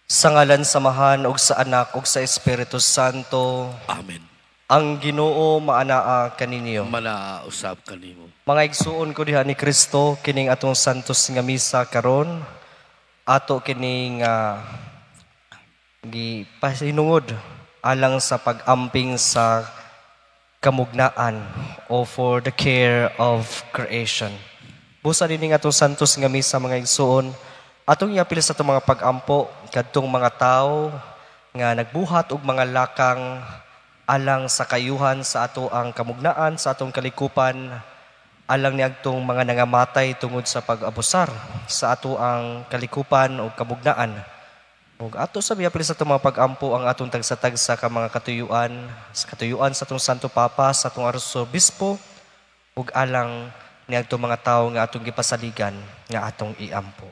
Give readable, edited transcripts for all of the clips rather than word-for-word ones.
Sa ngalan samahan ug sa anak ug sa Espiritu Santo, Amen. ang Ginoo maanaa kaninyo. Malausab kanimo. Mga igsuon ko diha ni Kristo kining atong santos nga misa karon, ato kining gipahinungod alang sa pag-amping sa kamugnaan o for the care of creation. Busa din atong santos nga misa mga igsuon, atong iapil sa itong mga pag-ampo kadtong mga tao nga nagbuhat og mga lakang alang sa kayuhan sa ato ang kamugnaan sa atong kalikupan, alang niagtong mga nangamatay tungod sa pag-abusar sa ato ang kalikupan o kamugnaan. Ug ato sa iapil sa itong mga pag-ampo ang atong tagsa-tagsa ka mga katuyuan sa atong Santo Papa, sa atong Arsobispo, ug alang niagtong mga tao nga atong gipasaligan nga atong iampo.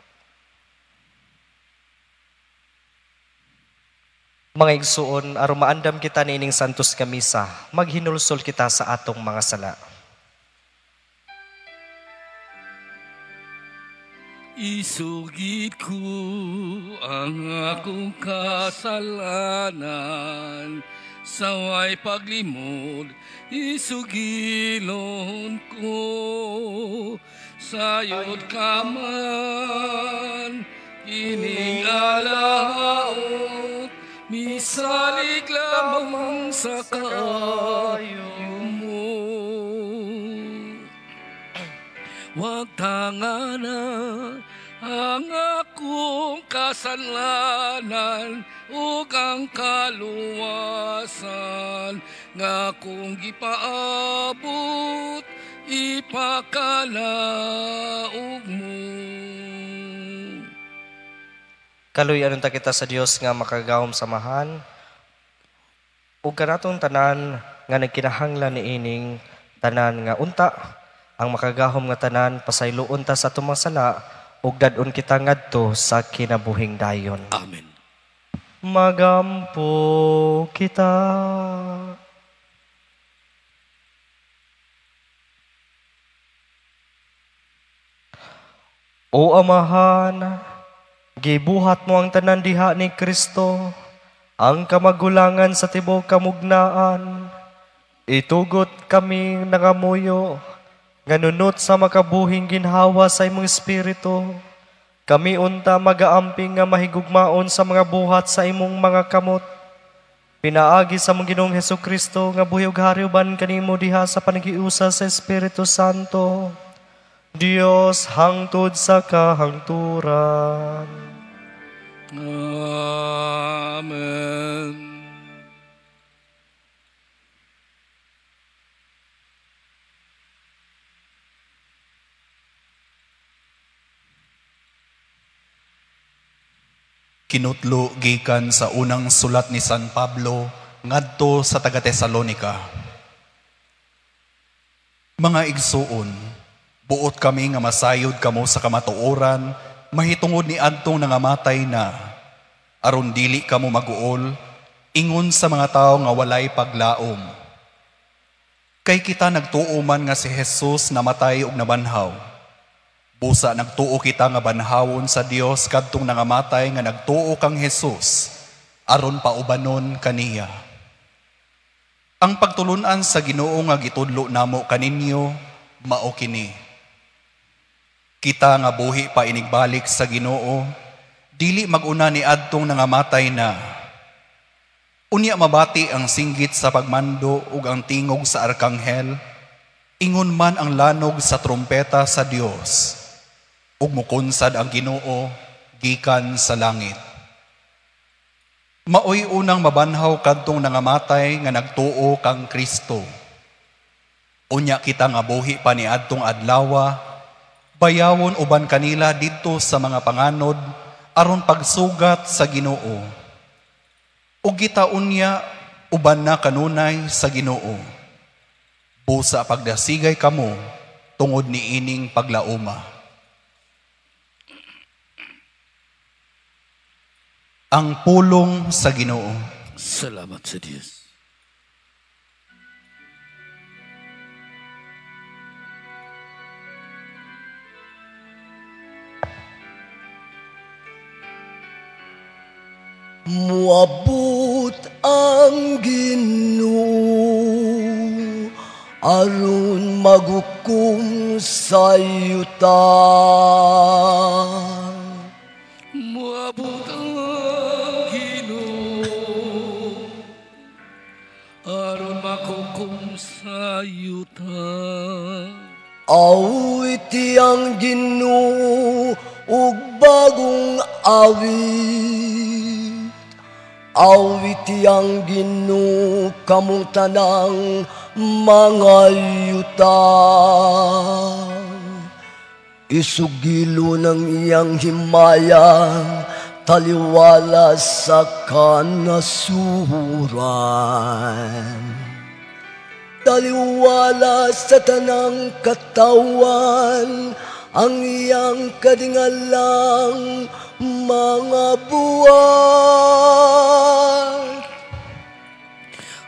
Mga igsuon, aron maandam kita nining santos nga misa, maghinulsol kita sa atong mga sala. Isugid ko ang akong kasalanan, saway paglimod, isugilon ko. Sayod ka man, kining alaot, misalig lamang sa kayo mo. Huwag tanganan ang akong kasalanan ug ang kaluwasan nga kung gipaabot ipakalaog mo. Kaluy-anon ta kita sa Dios nga makagawom samahan, ug kanatong tanan nga nagkinahanglan niining tanan nga unta, ang makagahom nga tanan pasayloon ta sa atong mga sala ug dadon kita ngadto sa kinabuhing dayon. Amen. Magampo kita. O Amahan, gibuhat mo ang tanan diha ni Kristo, ang kamagulangan sa tibuok kamugnaan. Itugot kami nangamuyo, nganunot sa makabuhing ginhawa sa imong espiritu. Kami unta magaamping nga mahigugmaon sa mga buhat sa imong mga kamot. Pinaagi sa mong Ginoong Hesukristo nga buhi ug hariuban kanimo diha sa panagiusa sa Espiritu Santo, Dios hangtod sa kahangturan. Amen. Kinutlo gikan sa unang sulat ni San Pablo ngadto sa taga Tesalonica. Mga igsuon, buot kami nga masayod kamo sa kamatuoran, mahitungod ni adtong nangamatay na, aron dili kamo maguol, ingon sa mga tao nga walay paglaom. Kay kita nagtuo man nga si Jesus namatay ug nabanhaw. Busa nagtuo kita nga banhawon sa Dios kadtong nangamatay nga nagtuo kang Jesus, aron paubanon kaniya. Ang pagtulunan sa Ginoo nga gitudlo namo kaninyo mao kini. Kita nga buhi pa inigbalik sa Ginoo, dili maguna ni adtong nangamatay na. Unya mabati ang singgit sa pagmando ug ang tingog sa arkanghel, ingon man ang lanog sa trompeta sa Dios. Ug mukunsad ang Ginoo gikan sa langit. Maoy unang mabanhaw kadtong nangamatay nga nagtuo kang Kristo. Unya kita nga buhi pa ni adtong adlawa, bayawon uban kanila didto sa mga panganod aron pagsugat sa Ginoo. Ug kita unya uban na kanunay sa Ginoo. Busa pagdasigay kamo tungod ni ining paglauma. Ang pulong sa Ginoo. Salamat sa Diyos. Muabot ang Ginoo aron magukom sa yuta. Muabot ang Ginoo aron makukum sa yuta. Awiti ang Ginoo ug bagong awit. Awiti ang Ginoo kamong tanang mga yuta. Isugilo ng iyang himayang taliwala sa kanasuran. Taliwala sa tanang katawan ang iyang kadingalang mga buwan.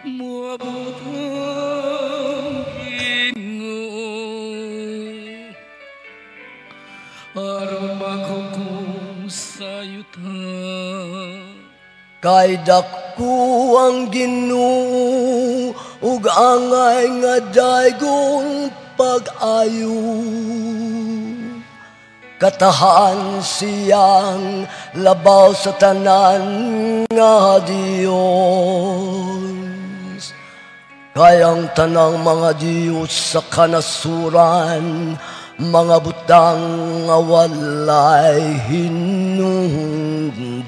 Muabot ang Ginoo aron makukum sa yuta. Kay dako ang Ginoo ug angay nga daygong pag-ayo. Katahan siyang labaw sa tanan nga Diyos. Kayang tanang mga Diyos sa kanasuran, mga butang nga walay hinungdan.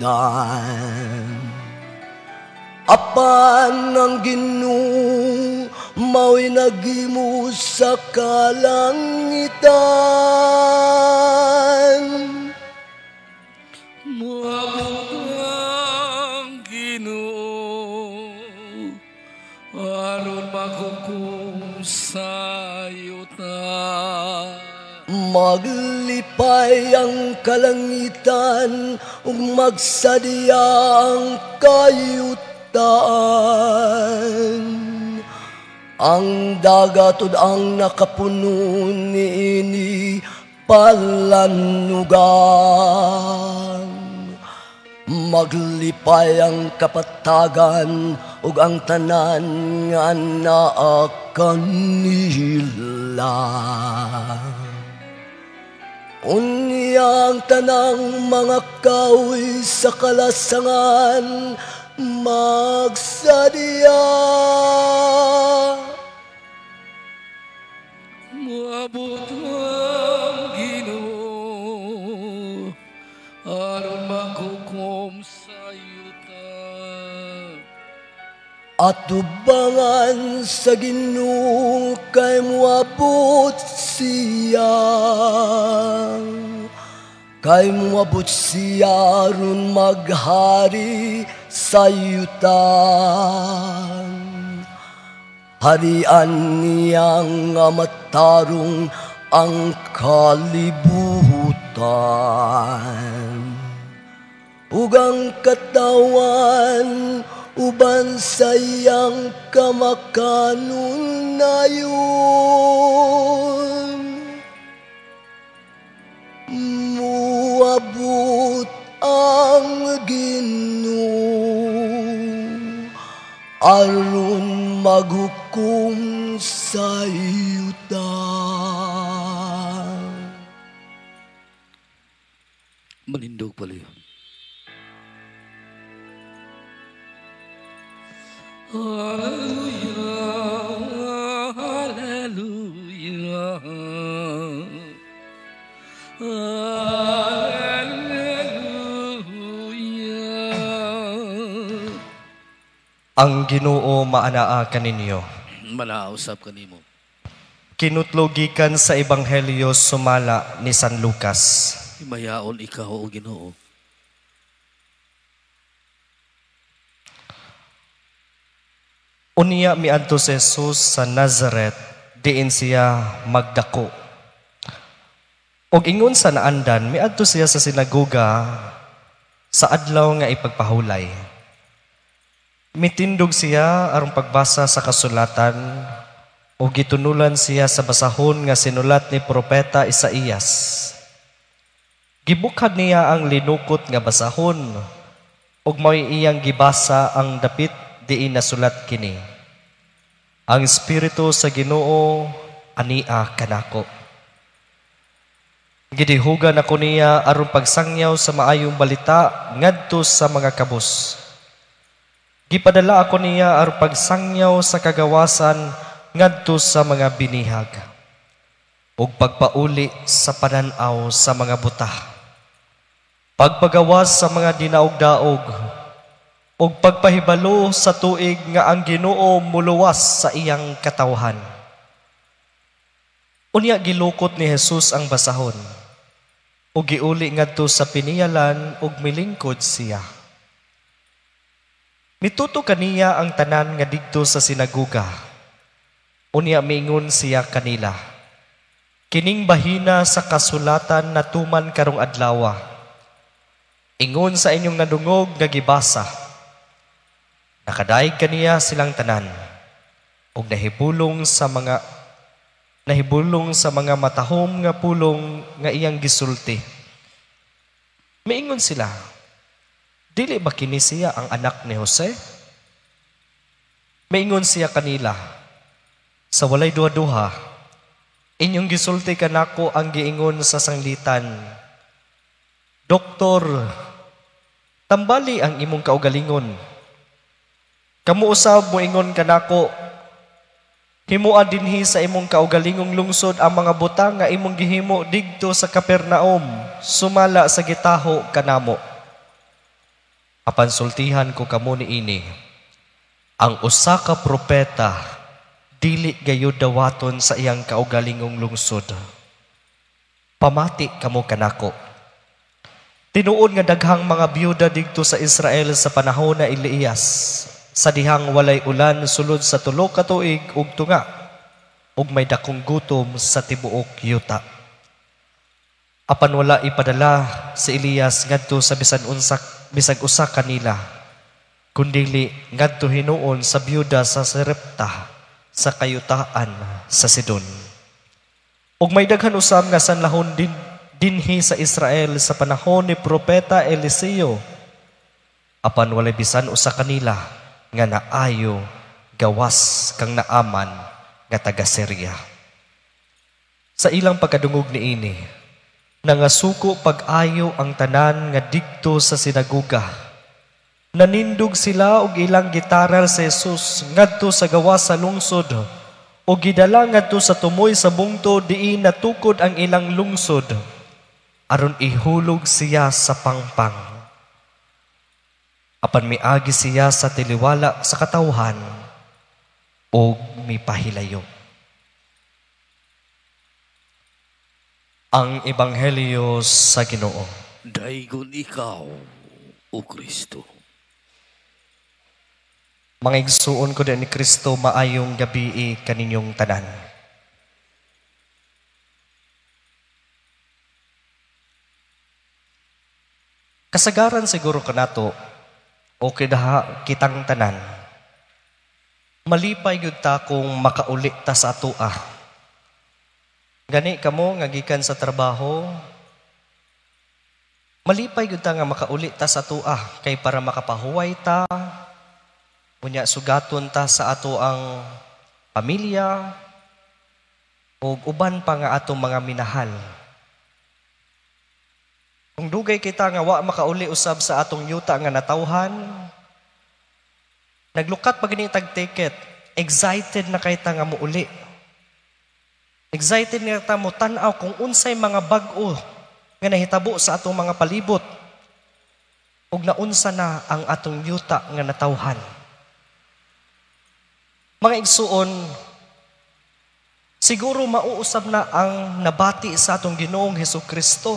Apan ang Ginoo mao'y nagimo sa kalangitan. Muabot ang Ginoo aron makukum sa yuta. Maglipay ang kalangitan ug magsadya ang kayutan. Ang dagat ud ang nakapuno niini palanugan. Maglipay ang kapatagan ug ang tanan nga naa kanila. Unyang tanang mga kahoy sa kalasangan magsadya. Muabot ang Ginoo aron makukom sa yuta. Atubangan sa Ginoo kay muabot siya. Kay muabot siya ron maghari sa yuta. Harian niyang matarong ang kalibutan. Ugang katawan uban sa iyang kamakanunayon. Muabot ang Ginoo aron maghukom sa yuta. Malindog pala yun. Hallelujah, hallelujah, hallelujah. Ang Ginoo maanaa kaninyo. Malausap kanimo. Kinutlogikan sa Ebanghelyo sumala ni San Lucas. Himayaon ikaw o Ginoo. Unya miadto si Jesus sa Nazareth, diin siya magdako. Og ingon sa naandan, miadto siya sa sinagoga sa adlaw nga ipagpahulay. Mitindog siya arong pagbasa sa kasulatan o gitunulan siya sa basahon nga sinulat ni Propeta Isaías. Gibukhad niya ang linukot nga basahon ug mo'y iyang gibasa ang dapit diin nasulat kini. Ang Espiritu sa Ginoo ania kanako. Gidihugan ako niya aron pagsangyaw sa maayong balita ngadto sa mga kabus. Gipadala ako niya aron pagsangyaw sa kagawasan ngadto sa mga binihag ug pagpauli sa pananaw sa mga buta. Pagpagawas sa mga dinaog-daog ug pagpahibalo sa tuig nga ang Ginoo muluwas sa iyang katawhan. Unya gilukot ni Jesus ang basahon ug giuli ngadto sa piniyalan ug milingkod siya. Nituto kaniya ang tanan nga didto sa sinaguga. Unya miingon siya kanila, kining bahina sa kasulatan na tuman karong adlaw. Ingon sa inyong nadungog nga gibasa. Nakadaig kaniya silang tanan ug nahibulong sa mga matahom nga pulong nga iyang gisulti. Miingon sila, dili ba kini siya ang anak ni Jose? Miingon siya kanila, sa walay duha-duha, inyong gisulti kanako ang giingon sa sanglitan, Doktor, tambali ang imong kaugalingon. Kamu usab mo ingon kanako, himuan dinhi sa imong kaugalingong lungsod ang mga butang nga imong gihimo digto sa Kapernaum, sumala sa gitaho kanamo. Apan sultihan ko kamo niini, ang usa ka propeta dili gayud dawaton sa iyang kaugalingong lungsod. Pamati kamo kanako. Tinuod nga daghang mga byuda digto sa Israel sa panahon na Elias, sa dihang walay ulan sulod sa 3 ka tuig ug tunga, ug may dakong gutom sa tibuok yuta. Apan wala ipadala si Elias ngadto sa bisag usa kanila, kundili ngadto hinuon sa byuda sa Sarepta sa kayutaan sa Sidon. Ug may daghan usab nga sanlahon dinhi sa Israel sa panahon ni Propeta Eliseo. Apan walay bisan usa kanila nga naayo gawas kang Naaman nga taga Syria. Sa ilang pagkadungog niini, nangasuko pag-ayo ang tanan nga dikto sa sinaguga. Nanindog sila og ilang gitaral sa Jesus ngadto sa gawas sa lungsod o gidala ngadto sa tumoy sa bungto diin natukod ang ilang lungsod aron ihulog siya sa pangpang. Apan miagi siya sa tiliwala sa katawhan o mipahilayo. Ang Ebanghelyo sa Ginoo. Daigon ikaw, O Kristo. Mga igsuon ko din ni Kristo, maayong gabi kaninyong tanan. Kasagaran siguro kanato, o kitang tanan, malipay yun ta kung makaulit ta sa atua. Gani kamo nga gikan sa trabaho, malipay yun ta nga makaulit ta sa atua, kay para makapahuway ta, unya sugaton ta sa ato ang pamilya, o uban pa nga atong mga minahal. Kung dugay kita nga wa makauli usab sa atong yuta nga natawhan, naglukat pa gini tag ticket, excited na kay ta nga muuli. Excited na ta mo tan-aw kung unsay mga bag-o nga nahitabo sa atong mga palibot. Ug naunsa na ang atong yuta nga natawhan. Mga igsuon, siguro mauusab na ang nabati sa atong Ginoong Hesukristo.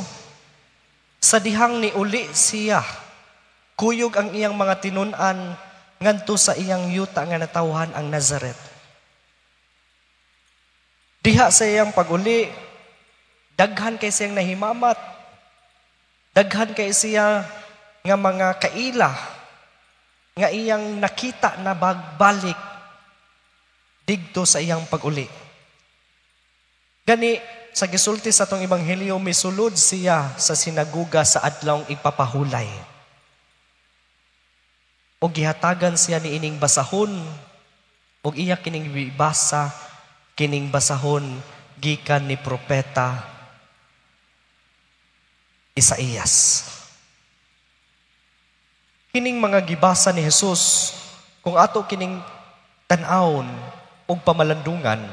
Sa dihang ni uli siya, kuyog ang iyang mga tinun-an ngadto sa iyang yuta nga natawhan ang Nazaret. Diha sa iyang pag-uli, daghan kay siyang nahimamat, daghan kay siya nga mga kaila, nga iyang nakita na bagbalik digto sa iyang pag-uli. Gani, sa gisulti sa atong Ebanghelyo, misulod siya sa sinaguga sa adlawng ipapahulay. o gihatagan siya ni ining basahon, o iya kining basa, kining basahon, gikan ni propeta Isaías. Kining mga gibasa ni Jesus, kung ato kining tan-awon o pamalandungan,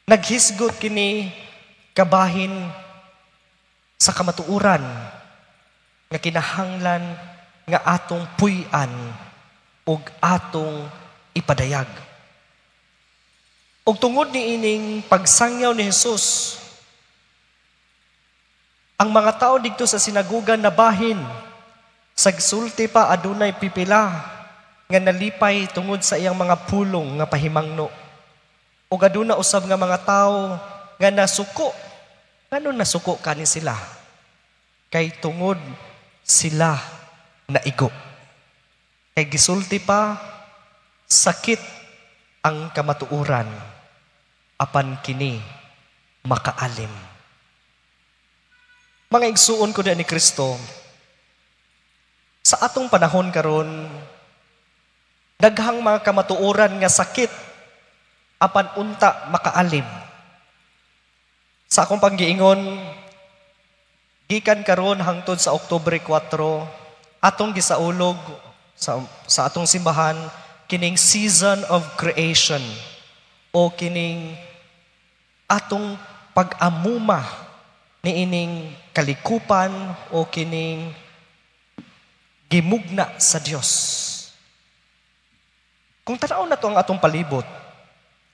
naghisgot kini kabahin sa kamatuuran nga kinahanglan nga atong puy-an ug atong ipadayag. Ug tungod ni ining pagsangyaw ni Jesus, ang mga tao dito sa sinagugan na bahin, sagsulti pa adunay pipila nga nalipay tungod sa iyang mga pulong nga pahimangno. Ug aduna usab nga mga tao nga nasuko. Ngano nasuko kani sila? Kay tungod sila naigo. Kay gisulti pa, sakit ang kamatuuran, apan kini makaalim. Mga igsuon ko na ni Kristo, sa atong panahon karon, daghang mga kamatuuran nga sakit, apan unta makaalim. Sa akong panggiingon, gikan karon hangtod sa Oktubre 4, atong gisaulog sa atong simbahan kining season of creation o kining atong pag-amuma ni ining kalikupan o kining gimugna sa Dios. Kung tanaw na to ang atong palibot,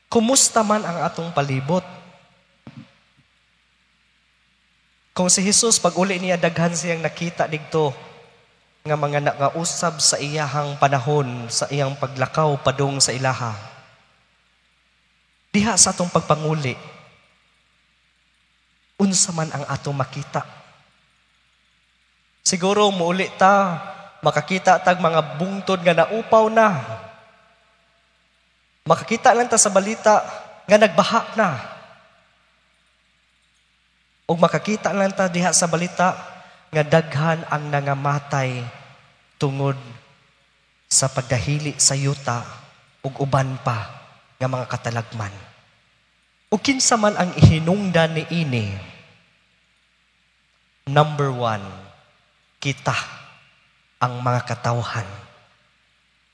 kumusta man ang atong palibot? Kung si Jesus pag-uli niya daghan siyang nakita digto nga mga nakausab sa iyahang panahon, sa iyang paglakaw padung sa ilaha. Diha sa atong pagpanguli, unsa man ang atong makita. Siguro muuli ta, makakita tag mga bungtod nga naupaw na. Makakita lang ta sa balita nga nagbaha na. O makakita lang ta diha sa balita nga daghan ang nangamatay tungod sa pagdahili sa yuta ug uban pa nga mga katalagman. O kinsa man ang ihinungdan ni ini, number 1, kita ang mga katawhan.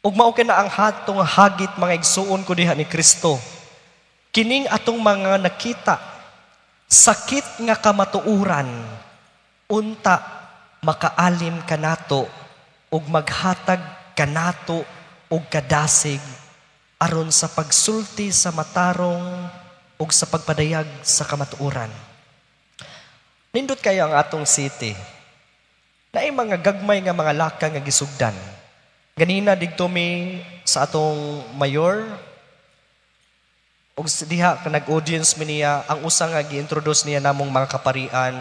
Ug mao na ang hatong hagit mga igsuon ko diha ni Kristo. Kining atong mga nakita, sakit nga kamatuuran, unta makaalim kanato ug maghatag kanato ug kadasig aron sa pagsulti sa matarong ug sa pagpadayag sa kamatuuran. Nindot kayo ang atong city. Naay mga gagmay nga mga laka nga gisugdan. Ganina digto mi sa atong mayor ug diha ka nag-audience mi niya, ang usa nga gi-introduce niya namong mga kaparian,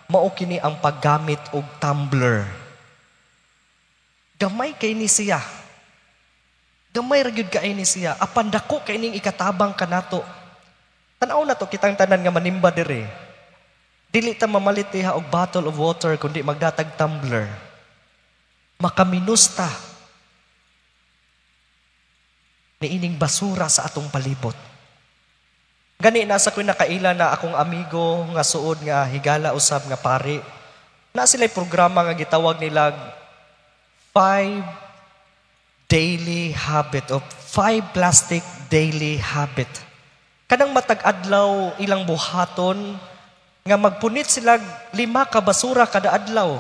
mao kini ang paggamit og tumbler. Gamay kay ni siya. Gamay ra gyud kay ni siya, apan dako kay ning ikatabang kanato. Tan-aw na to kitang tanan nga manimba dire. Dili ta mamalit diha og bottle of water kundi magdatag tumbler. Makaminusta ni ining basura sa atong palibot. Gani nasa ko'y nakaila na akong amigo nga suod nga higala usab nga pari. Na sila'y programa nga gitawag nila 5 daily habit of 5 plastic daily habit. Kanang matag adlaw ilang buhaton nga magpunit sila 5 ka basura kada adlaw.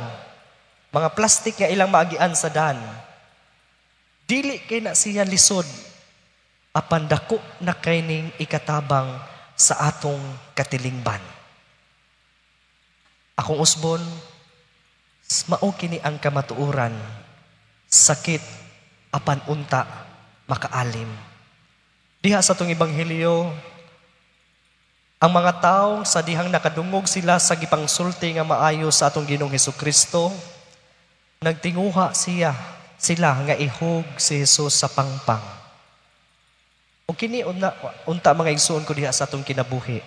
Mga plastic nga ilang maagian sa dan. Dili kay na siya lisod. Apan dako na kay ning ikatabang sa atong katilingban. Akong usbon, mao kini ang kamatuuran, sakit, apan unta, makaalim. Diha sa atong ebanghelyo, ang mga tao sa dihang nakadungog sila sa gipangsulti nga maayo sa atong Ginoong Hesukristo, nagtinguha sila nga ihog si Jesus sa pangpang. O kini unta mga igsuon ko diha sa atong kinabuhi.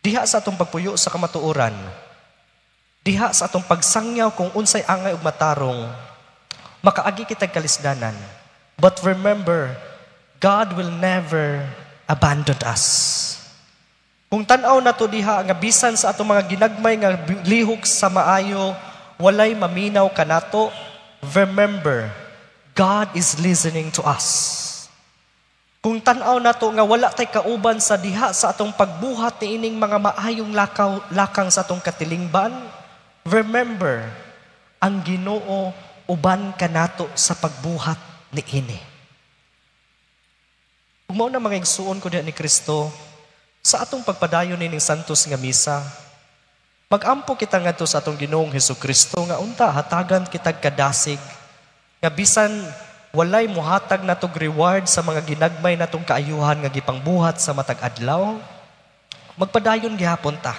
Diha sa atong pagpuyo sa kamatuoran. Diha sa atong pagsangyaw kung unsay angay ug matarong. makaagi kitag kalisdanan. But remember, God will never abandon us. Kung tanaw na to diha, nga bisan sa atong mga ginagmay nga lihok sa maayo, walay maminaw kanato, remember, God is listening to us. Kung tanaw na to nga wala tay kauban sa diha sa atong pagbuhat ni ining mga maayong lakang sa atong katilingban, remember, ang Ginoo uban kanato sa pagbuhat ni ini. Kung mao na mga igsuon ko diha ni Kristo, sa atong pagpadayon nining santos nga misa, magampo kita ngadto sa atong Ginoong Hesukristo nga unta hatagan kitag kadasig nga bisan walay muhatag natong reward sa mga ginagmay natong kaayuhan nga gipangbuhat sa matag adlaw, magpadayon gihapon ta.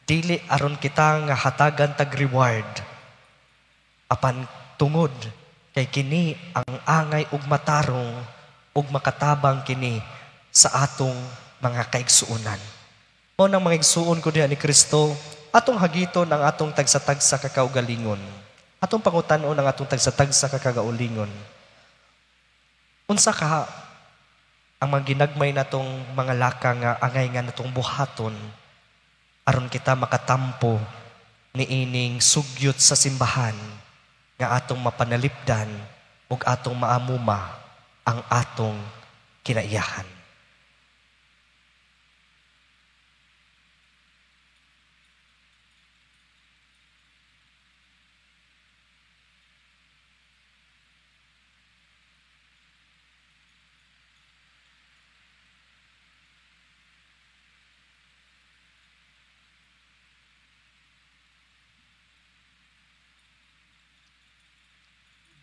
Dili aron kita nga hatagan tag reward. Apan tungod kay kini ang angay ug matarong ug makatabang kini sa atong mga kaigsuonan. Mao nang mga igsuon ko diha ni Kristo, atong hagiton ang atong tagsa-tagsa kakaugalingon. Atong pangutan-on ang atong tagsa-tagsa kakaugalingon. Unsa ka ang mga ginagmay natong mga laka nga angay nga natong buhaton aron kita makatampo ni ining sugyot sa simbahan nga atong mapanalipdan ug atong maamuma ang atong kinaiyahan.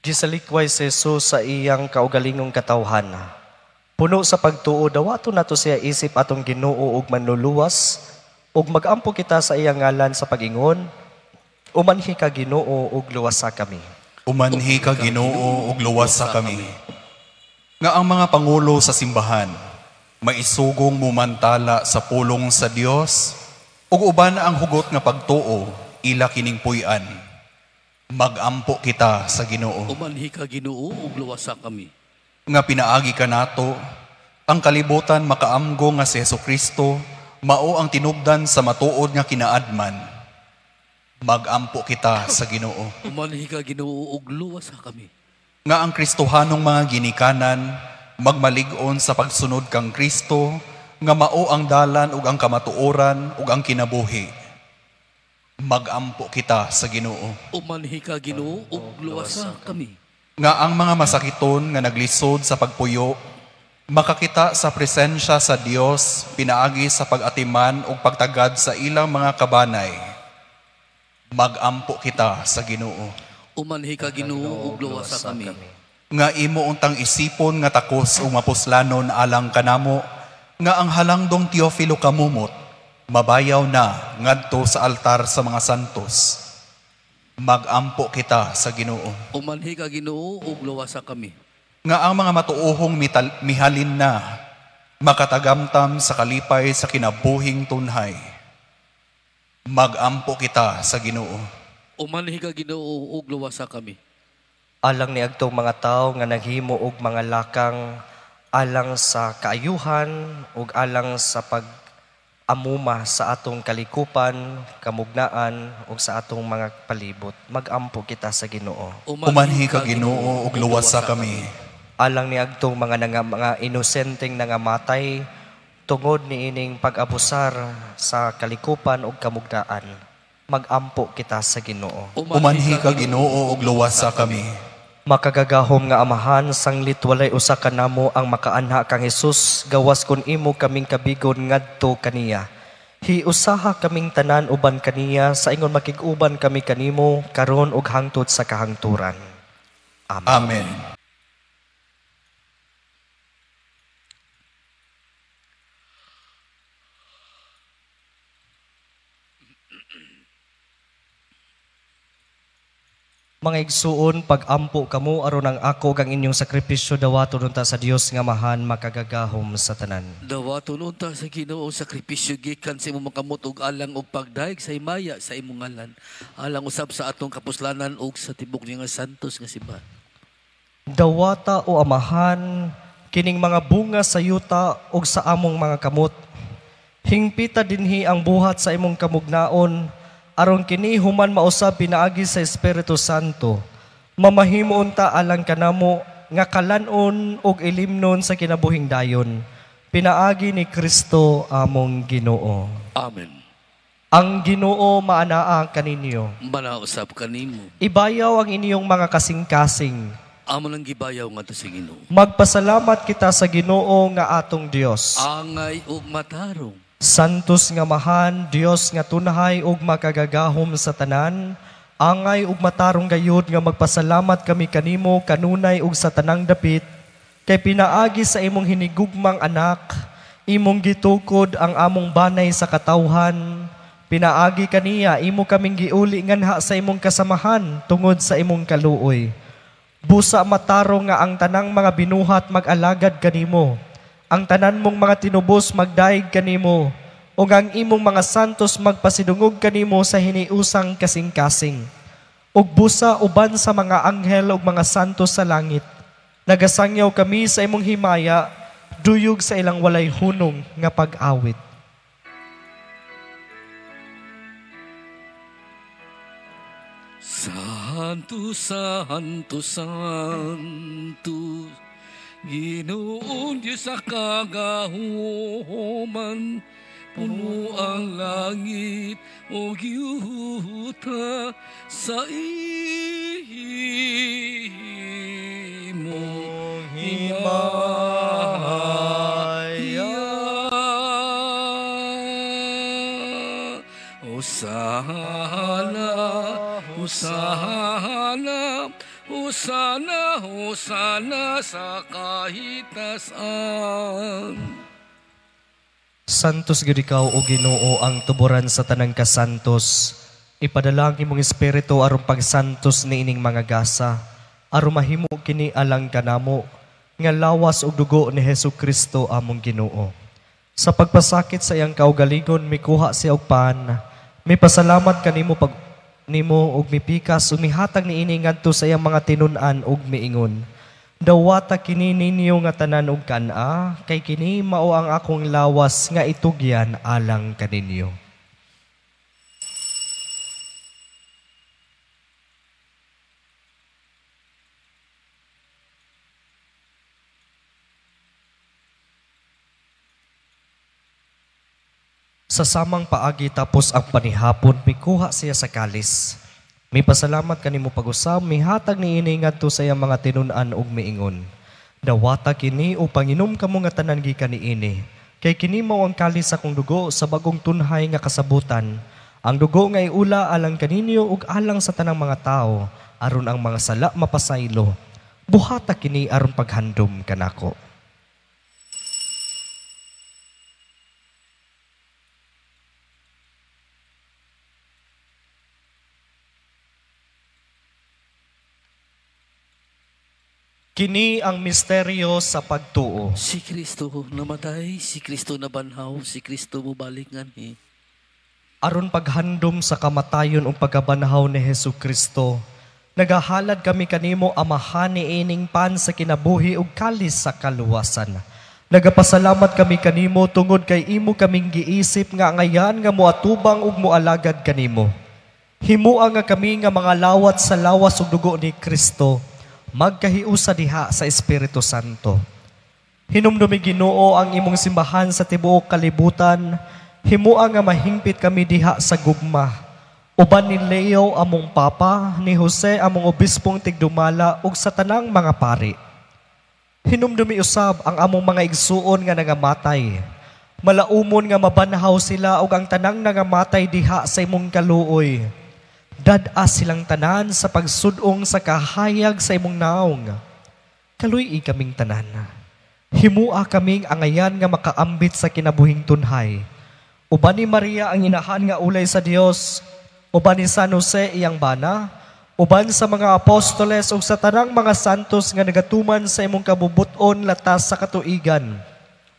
Gisalikway si Jesus sa iyang kaugalingong katawhan. Puno sa pagtuo, dawato nato siya isip atong Ginoo ug manluluwas, ug magampo kita sa iyang ngalan sa pag-ingon, umanhi ka Ginoo ug luwasa kami. Umanhi ka Ginoo ug luwasa kami. Nga ang mga pangulo sa simbahan, maisugong mumantala sa pulong sa Dios, ug uban ang hugot nga pagtuo, ila kining puy-an. Magampo kita sa Ginoo. Umanhi ka Ginoo ug luwasa kami. Nga pinaagi ka nato, ang kalibutan makaamgo nga si Hesukristo, mao ang tinubdan sa matuod nga kinaadman. Magampo kita sa Ginoo. Umanhi ka Ginoo ug luwasa kami. Nga ang Kristohanong mga ginikanan, magmalig-on sa pagsunod kang Kristo, nga mao ang dalan ug ang kamatuoran ug ang kinabuhi. Magampo kita sa Ginoo. Umanhi ka Ginoo ug luwasa kami. Nga ang mga masakiton nga naglisod sa pagpuyo, makakita sa presensya sa Dios, pinaagi sa pag-atiman ug pagtagad sa ilang mga kabanay. Magampo kita sa Ginoo. Umanhi ka Ginoo ug luwasa kami. Nga imo untang isipon nga takos ug mapuslanon alang kanamo, nga ang halangdong Teofilo kamumot, mabayaw na ngadto sa altar sa mga santos. Magampo kita sa Ginoo. Umanhi ka Ginoo ug luwasa kami. Nga ang mga matuohong mihalin na, makatagamtam sa kalipay sa kinabuhing tunhay. Magampo kita sa Ginoo. Umanhi ka Ginoo ug luwasa kami. Alang ni agtong mga tao nga naghimo og mga lakang alang sa kaayuhan ug alang sa amuma sa atong kalikupan, kamugnaan ug sa atong mga palibot. Magampo kita sa Ginoo. Umanhi ka Ginoo ug luwasa kami. Alang ni agtong mga inosenteng nangamatay tungod ni ining pag-abusar sa kalikupan ug kamugnaan. Magampo kita sa Ginoo. Umanhi ka Ginoo ug luwasa kami. Makagagahom nga amahan, sanglit walay usa ka namo ang makaanha kang Hesus, gawas kun imo kaming kabigon ngadto kaniya. Hiusaha kaming tanan uban kaniya, sa ingon makig-uban kami kanimo karon ug hangtod sa kahangturan. Amen. Amen. Mga igsuon, pag-ampo kamo aron ang ako kang inyong sakripisyo dawaton unta sa Dios nga mahan makagagahom sa tanan. Dawaton unta sa Ginoo sakripisyo gikan sa imong makamot ug alang og pagdaig sa himaya sa imong ngalan. Alang usab sa atong kapuslanan ug sa tibok niya nga santos nga simbahan. Dawata o amahan, kining mga bunga sa yuta ug sa among mga kamot. Hingpita dinhi ang buhat sa imong kamugnaon, aron kini human mausab pinaagi sa Espiritu Santo. Mamahimo unta alang kanamo nga kalanon ug ilimnon sa kinabuhing dayon. Pinaagi ni Kristo among Ginoo. Amen. Ang Ginoo maanaa kaninyo. Manausab kanimo. Ibayaw ang inyong mga kasing-kasing. Amo nang gibayaw nga sa Ginoo. Magpasalamat kita sa Ginoo nga atong Dios. Angay ug matarong. Santos nga mahan, Dios nga tunahay ug makagagahom sa tanan, angay ug matarong gayud nga magpasalamat kami kanimo kanunay ug sa tanang dapit, kay pinaagi sa imong hinigugmang anak, imong gitukod ang among banay sa katawhan, pinaagi kaniya imo kaming giuli nganha sa imong kasamahan tungod sa imong kaluoy. Busa matarong nga ang tanang mga binuhat mag-alagad kanimo, ang tanan mong mga tinubos magdaig kanimo, ug ang imong mga santos magpasidungog kanimo sa hiniusang kasing-kasing. Ug busa uban sa mga anghel ug mga santos sa langit, nagasangyaw kami sa imong himaya, duyog sa ilang walay hunong nga pag-awit. Santo, Santo, Santo, Ginoon Diyos sa kagahuman, puno ang langit o yuta sa imong himaya. Hosana, Hosana, Hosana, Hosana sa kahitasan. Santos gid ikaw o Ginoo ang tuburan sa tanang kasantos. Ipadalangin mong espiritu aron pagsantos ni ining mga gasa, aron mahimo kini alang kanamo nga lawas ug dugo ni Hesukristo among Ginoo. Sa pagpasakit sa iyang kaugalingon mikuha siya og pan, mipasalamat kanimo pag nimo ug mipikas ug mihatag niini ngadto sa iyang mga tinun-an ug miingon. Dawata kini ninyo nga tanan ug kana, kay kini mao ang akong lawas nga itugyan alang kaninyo. Sa samang paagi tapos ang panihapon, mikuha siya sa kalis. May pasalamat kanimo pag-usab, mihatag niini ngadto sa iyang mga tinun-an ug miingon. Dawata kini upang inom kamo nga tanan gikan niini. Kay kini mao ang kalis sa akong dugo sa bagong tunhay nga kasabutan. Ang dugo nga iula alang kaninyo ug alang sa tanang mga tao, aron ang mga sala mapasaylo. Buhata kini aron paghandom kanako. Kini ang misteryo sa pagtuo. Si Kristo namatay, si Kristo nabanhaw, si Kristo mubalik nganhi. Aron paghandom sa kamatayon o pagkabanhaw ni Hesukristo, nagahalad kami kanimo amahan ni ining pan sa kinabuhi ug kalis sa kaluwasan. Nagapasalamat kami kanimo tungod kay imo kaming giisip nga ngayan nga moatubang ug moalagad kanimo. Himua nga kami nga mga lawat sa lawas ug dugo ni Kristo, magkahiusa diha sa Espiritu Santo. Hinumdumi Ginoo ang imong simbahan sa tibuok kalibutan, himua nga mahingpit kami diha sa gugma. Uban ni Leo among papa, ni Jose among obispong tigdumala ug sa tanang mga pari. Hinumdumi usab ang among mga igsuon nga nangamatay. Malaumon nga mabanhaw sila ug ang tanang nangamatay diha sa imong kaluoy. Dad-a silang tanan sa pagsudong sa kahayag sa imong naong. Kaluy kaming tanan. Himua kaming angayan nga makaambit sa kinabuhing tunhay. Uban ni Maria ang inahan nga ulay sa Dios, uban ni San Jose iyang bana, uban sa mga apostoles ug sa tanang mga santos nga nagatuman sa imong kabubuton latas sa katuigan.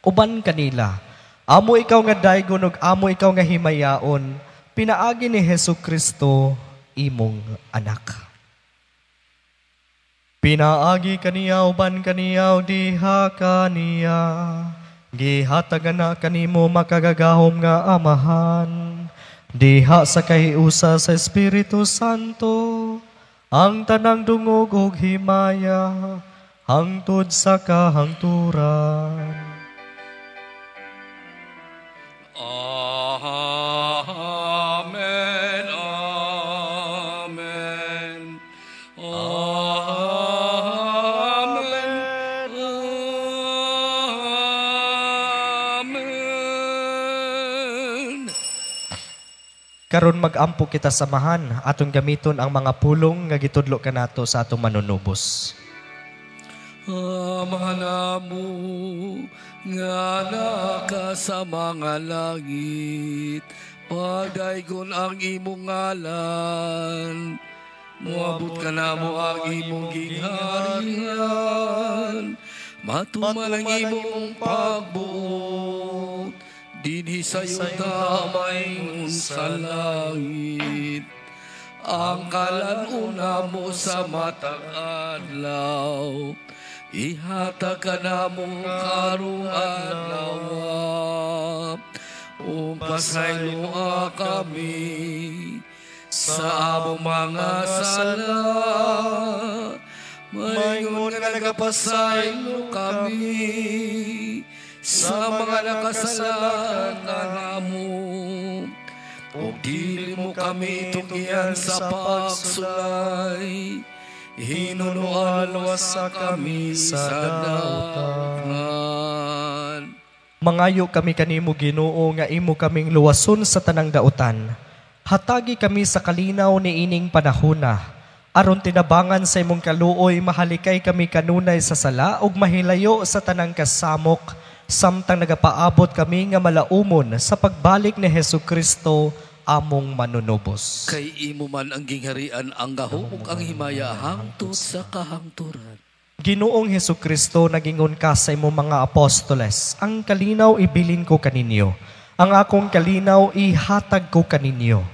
Uban kanila, amo ikaw nga daygon ug amo ikaw nga himayaon, pinaagi ni Hesukristo imong anak. Pinaagi kaniya uban kaniya diha kaniya, gihatagan na kanimo makagagahom nga amahan, diha sa kahiusa sa Espiritu Santo, ang tanang dungog ug himaya, hangtod sa kahangturan. Amen, amen, amen, amen. Karon mag-ampo kita samahan, atong gamiton ang mga pulong nga gitudlo kanato sa atong manunubos. Amanamo nga naka sa mga langit, pagdaygon ang imong ngalan. Muabot ka na mo ang imong gingharian, matuman ang imong pagbuot, dinhi sa yuta may sa langit. Ang kalanuna mo sa matag adlaw, ihatag ka na mong karong adlaw. Pasayloa kami sa among mga sala, mayngon nga nagapasaylo kami sa mga nakasalan namo. O dili mo kami tunggian sa pagsulay, hinunuan sa kami sa dautan. Mangayo kami kanimo Ginoo nga imo kaming luwason sa tanang dautan. Hatagi kami sa kalinaw ni ining panahona. Aron tinabangan sa imong kaluoy, mahalikay kami kanunay sa sala ug mahilayo sa tanang kasamok, samtang nagapaabot kami nga malaumon sa pagbalik ni Hesukristo among manunubos. Kay imo man ang gingharian, ang gahom ug ang himaya hangtod sa kahangturan. Ginoong Hesukristo, nagingon ka sa imong mga apostoles, ang kalinaw ibilin ko kaninyo, ang akong kalinaw ihatag ko kaninyo.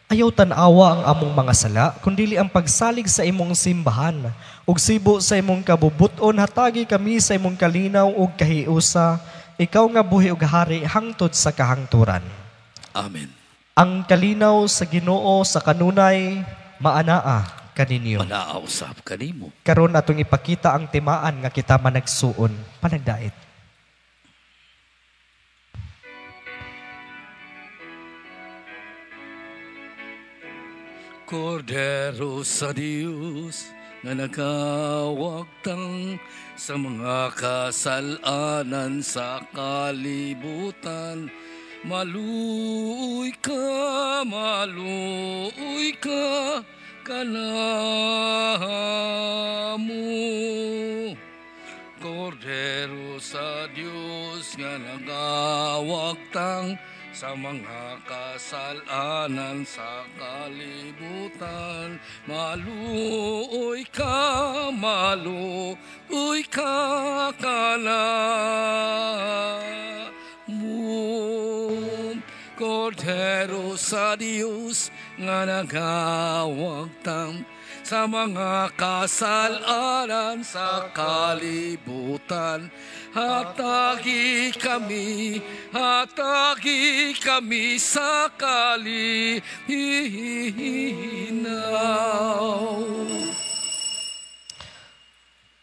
Ayaw tanawa ang among mga sala, kundili ang pagsalig sa imong simbahan, ug sibo sa imong kabubuton, hatagi kami sa imong kalinaw ug kahiusa, ikaw nga buhi ug hari hangtod sa kahangturan. Amen. Ang kalinaw sa Ginoo sa kanunay maanaa kaninyo. Manaausap kanimo. Karon atong ipakita ang timaan nga kita managsuon, panagdait. Kordero sa Dios nga nagawagtang sa mga kasalanan sa kalibutan, maluoy ka kanamo. Kordero sa Dios nga nagawagtang sa mga kasalanan sa kalibutan, maluoy ka kanamo. Kordero sa Dios nga nagawagtang sa mga kasalanan sa kalibutan, hatagi kami sa kalihinaw.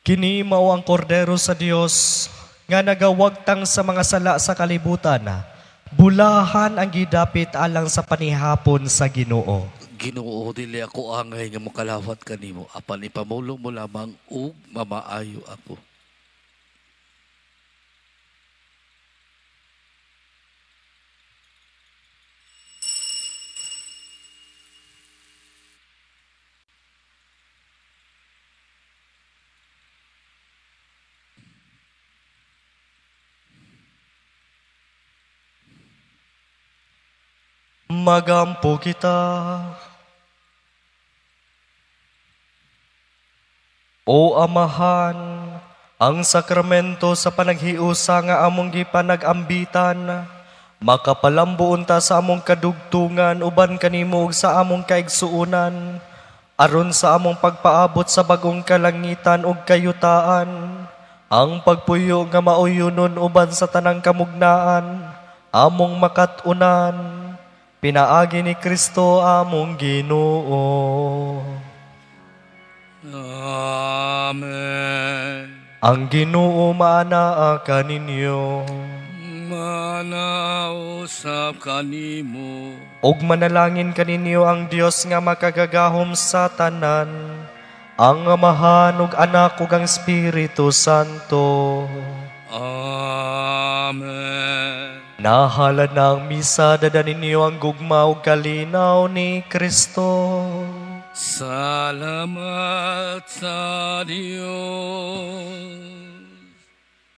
Kini mao ang kordero sa Dios nga nagawagtang sa mga sala sa kalibutan. Bulahan ang gidapit alang sa panihapon sa Ginoo. Ginoo, dili ako angay nga mokalawat kanimo, apan ipamulong mo lamang ug mamaayo ako. Magampo kita. O Amahan, ang sakramento sa panaghiusa nga among gipanag-ambitan, makapalambuon ta sa among kadugtungan uban kanimo ug sa among kaigsuonan, aron sa among pagpaabot sa bagong kalangitan ug kayutaan, ang pagpuyo nga mauyunon uban sa tanang kamugnaan, among makatunan, pinaagi ni Kristo among Ginoo. Amen. Ang Ginoo maanaa kaninyo, Manausap kanimo, ug manalangin kaninyo ang Dios nga makagagahom sa tanan, ang Amahan ug Anak ug ang Espiritu Santo. Amen. Nahalad na ang misa, dada ninyo ang gugma ug kalinaw ni Kristo. Salamat sa Diyos.